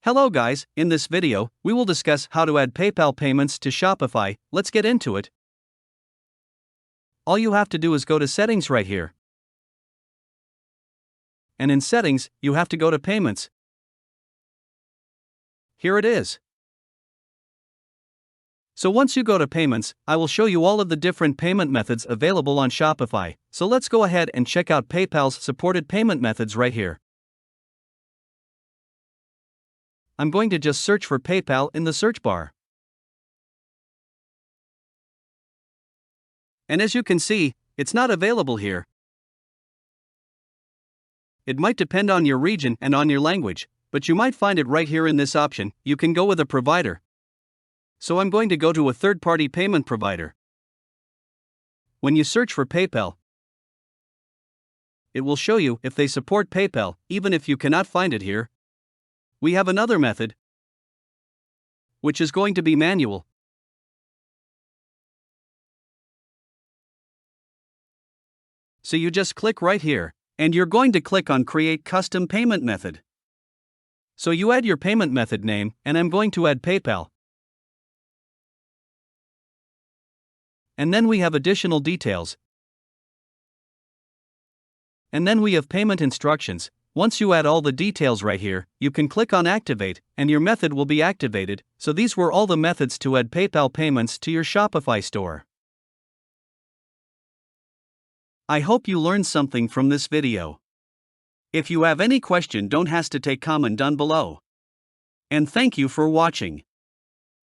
Hello guys, in this video, we will discuss how to add PayPal payments to Shopify. Let's get into it. All you have to do is go to Settings right here. And in Settings, you have to go to Payments. Here it is. So once you go to Payments, I will show you all of the different payment methods available on Shopify. So let's go ahead and check out PayPal's supported payment methods right here. I'm going to just search for PayPal in the search bar. And as you can see, it's not available here. It might depend on your region and on your language, but you might find it right here in this option. You can go with a provider. So I'm going to go to a third-party payment provider. When you search for PayPal, it will show you if they support PayPal, even if you cannot find it here. We have another method, which is going to be manual. So you just click right here, and you're going to click on Create Custom Payment Method. So you add your payment method name, and I'm going to add PayPal. And then we have additional details. And then we have payment instructions. Once you add all the details right here, you can click on Activate, and your method will be activated. So these were all the methods to add PayPal payments to your Shopify store. I hope you learned something from this video. If you have any question, don't hesitate to comment down below. And thank you for watching.